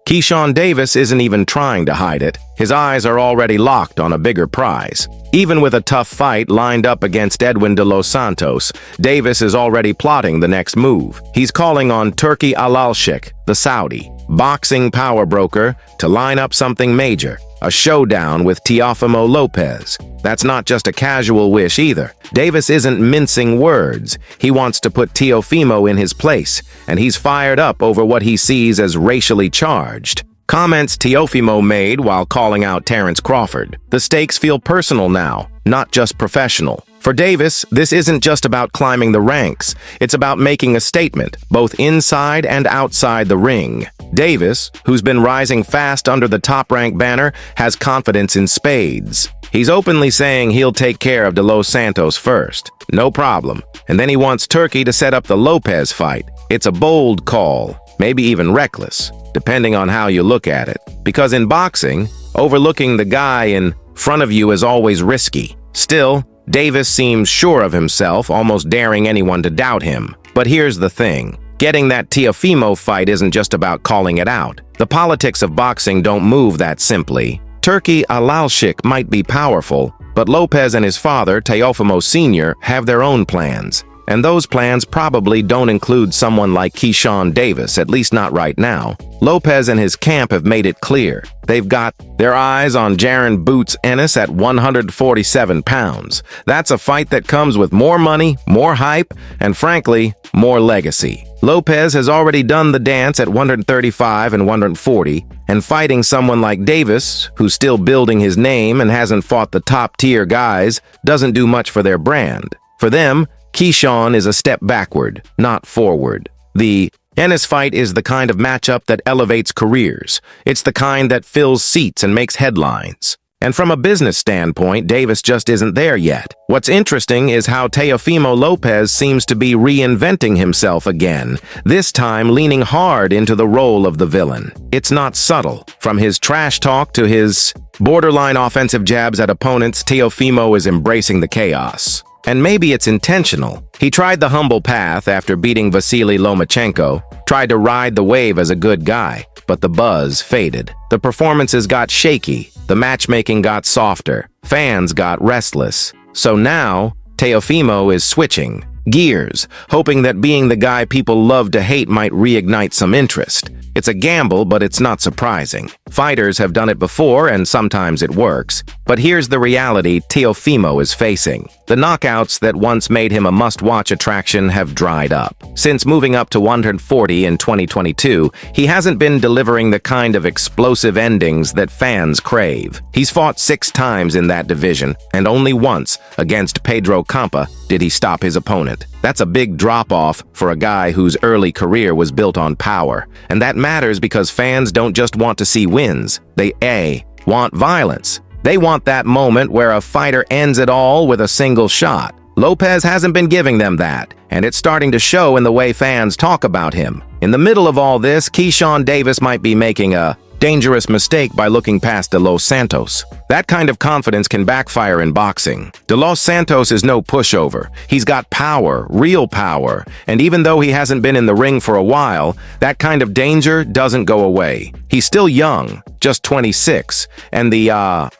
Keyshawn Davis isn't even trying to hide it. His eyes are already locked on a bigger prize. Even with a tough fight lined up against Edwin De Los Santos, Davis is already plotting the next move. He's calling on Turki Alalshikh, the Saudi boxing power broker, to line up something major, a showdown with Teofimo Lopez. That's not just a casual wish either. Davis isn't mincing words. He wants to put Teofimo in his place, and he's fired up over what he sees as racially charged comments Teofimo made while calling out Terrence Crawford. The stakes feel personal now, not just professional. For Davis, this isn't just about climbing the ranks. It's about making a statement, both inside and outside the ring. Davis, who's been rising fast under the top-rank banner, has confidence in spades. He's openly saying he'll take care of De Los Santos first. No problem. And then he wants Turki to set up the Lopez fight. It's a bold call, maybe even reckless, depending on how you look at it. Because in boxing, overlooking the guy in front of you is always risky. Still, Davis seems sure of himself, almost daring anyone to doubt him. But here's the thing. Getting that Teofimo fight isn't just about calling it out. The politics of boxing don't move that simply. Turki Alalshikh might be powerful, but Lopez and his father, Teofimo Sr., have their own plans. And those plans probably don't include someone like Keyshawn Davis, at least not right now. Lopez and his camp have made it clear. They've got their eyes on Jaron Boots Ennis at 147 pounds. That's a fight that comes with more money, more hype, and frankly, more legacy. Lopez has already done the dance at 135 and 140, and fighting someone like Davis, who's still building his name and hasn't fought the top-tier guys, doesn't do much for their brand. For them, Keyshawn is a step backward, not forward. The Ennis fight is the kind of matchup that elevates careers. It's the kind that fills seats and makes headlines. And from a business standpoint, Davis just isn't there yet. What's interesting is how Teofimo Lopez seems to be reinventing himself again, this time leaning hard into the role of the villain. It's not subtle. From his trash talk to his borderline offensive jabs at opponents, Teofimo is embracing the chaos. And maybe it's intentional. He tried the humble path after beating Vasily Lomachenko, tried to ride the wave as a good guy, but the buzz faded. The performances got shaky, the matchmaking got softer, fans got restless. So now, Teofimo is switching gears, hoping that being the guy people love to hate might reignite some interest. It's a gamble, but it's not surprising. Fighters have done it before, and sometimes it works. But here's the reality Teofimo is facing. The knockouts that once made him a must-watch attraction have dried up. Since moving up to 140 in 2022, he hasn't been delivering the kind of explosive endings that fans crave. He's fought 6 times in that division, and only once, against Pedro Campa, did he stop his opponent. That's a big drop-off for a guy whose early career was built on power. And that matters because fans don't just want to see wins. They want violence. They want that moment where a fighter ends it all with a single shot. Lopez hasn't been giving them that, and it's starting to show in the way fans talk about him. In the middle of all this, Keyshawn Davis might be making a dangerous mistake by looking past De Los Santos. That kind of confidence can backfire in boxing. De Los Santos is no pushover. He's got power, real power, and even though he hasn't been in the ring for a while, that kind of danger doesn't go away. He's still young, just 26, and the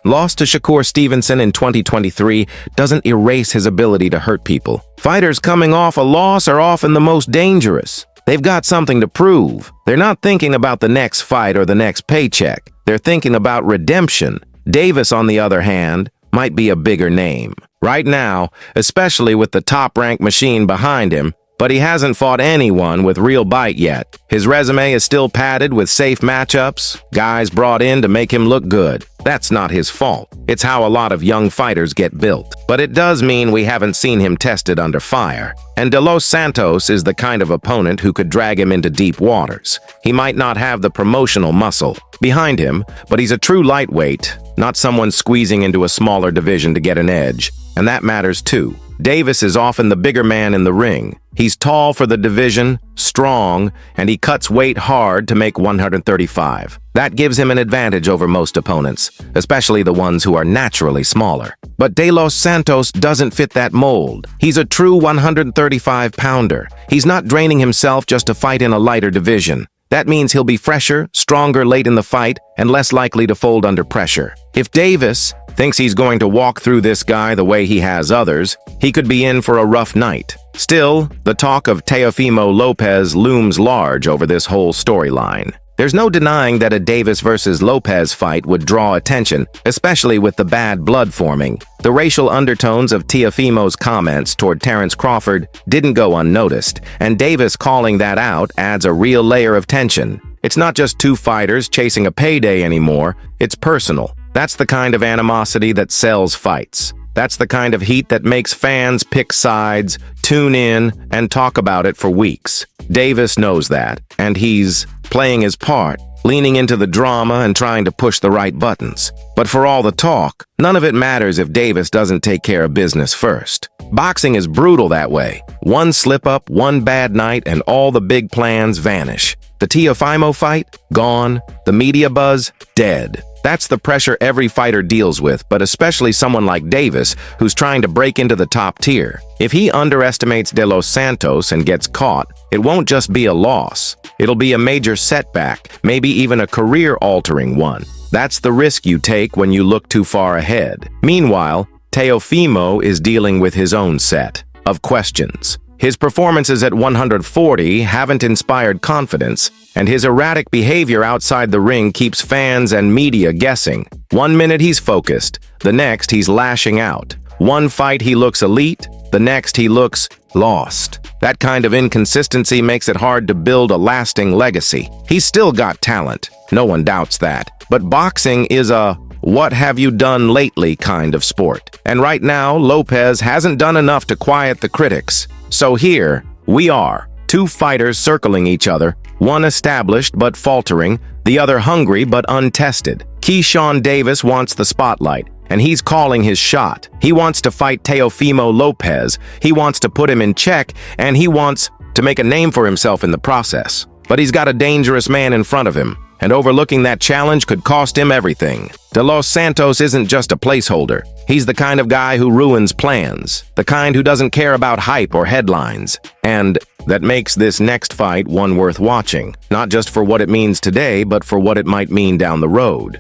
loss to Shakur Stevenson in 2023 doesn't erase his ability to hurt people. Fighters coming off a loss are often the most dangerous. They've got something to prove. They're not thinking about the next fight or the next paycheck. They're thinking about redemption. Davis, on the other hand, might be a bigger name right now, especially with the top-ranked machine behind him, but he hasn't fought anyone with real bite yet. His resume is still padded with safe matchups, guys brought in to make him look good. That's not his fault. It's how a lot of young fighters get built. But it does mean we haven't seen him tested under fire. And De Los Santos is the kind of opponent who could drag him into deep waters. He might not have the promotional muscle behind him, but he's a true lightweight, not someone squeezing into a smaller division to get an edge. And that matters too. Davis is often the bigger man in the ring. He's tall for the division, strong, and he cuts weight hard to make 135. That gives him an advantage over most opponents, especially the ones who are naturally smaller. But De Los Santos doesn't fit that mold. He's a true 135-pounder. He's not draining himself just to fight in a lighter division. That means he'll be fresher, stronger late in the fight, and less likely to fold under pressure. If Davis thinks he's going to walk through this guy the way he has others, he could be in for a rough night. Still, the talk of Teofimo Lopez looms large over this whole storyline. There's no denying that a Davis versus Lopez fight would draw attention, especially with the bad blood forming. The racial undertones of Teofimo's comments toward Terrence Crawford didn't go unnoticed, and Davis calling that out adds a real layer of tension. It's not just two fighters chasing a payday anymore, it's personal. That's the kind of animosity that sells fights. That's the kind of heat that makes fans pick sides, tune in, and talk about it for weeks. Davis knows that, and he's playing his part, leaning into the drama and trying to push the right buttons. But for all the talk, none of it matters if Davis doesn't take care of business first. Boxing is brutal that way. One slip-up, one bad night, and all the big plans vanish. The Teofimo fight? Gone. The media buzz? Dead. That's the pressure every fighter deals with, but especially someone like Davis, who's trying to break into the top tier. If he underestimates De Los Santos and gets caught, it won't just be a loss. It'll be a major setback, maybe even a career-altering one. That's the risk you take when you look too far ahead. Meanwhile, Teofimo is dealing with his own set of questions. His performances at 140 haven't inspired confidence, and his erratic behavior outside the ring keeps fans and media guessing. One minute he's focused, the next he's lashing out. One fight he looks elite, the next he looks lost. That kind of inconsistency makes it hard to build a lasting legacy. He's still got talent, no one doubts that. But boxing is a what have you done lately kind of sport. And right now, Lopez hasn't done enough to quiet the critics. So here we are, two fighters circling each other, one established but faltering, the other hungry but untested. Keyshawn Davis wants the spotlight, and he's calling his shot. He wants to fight Teofimo Lopez, he wants to put him in check, and he wants to make a name for himself in the process. But he's got a dangerous man in front of him, and overlooking that challenge could cost him everything. De Los Santos isn't just a placeholder. He's the kind of guy who ruins plans, the kind who doesn't care about hype or headlines, and that makes this next fight one worth watching, not just for what it means today, but for what it might mean down the road.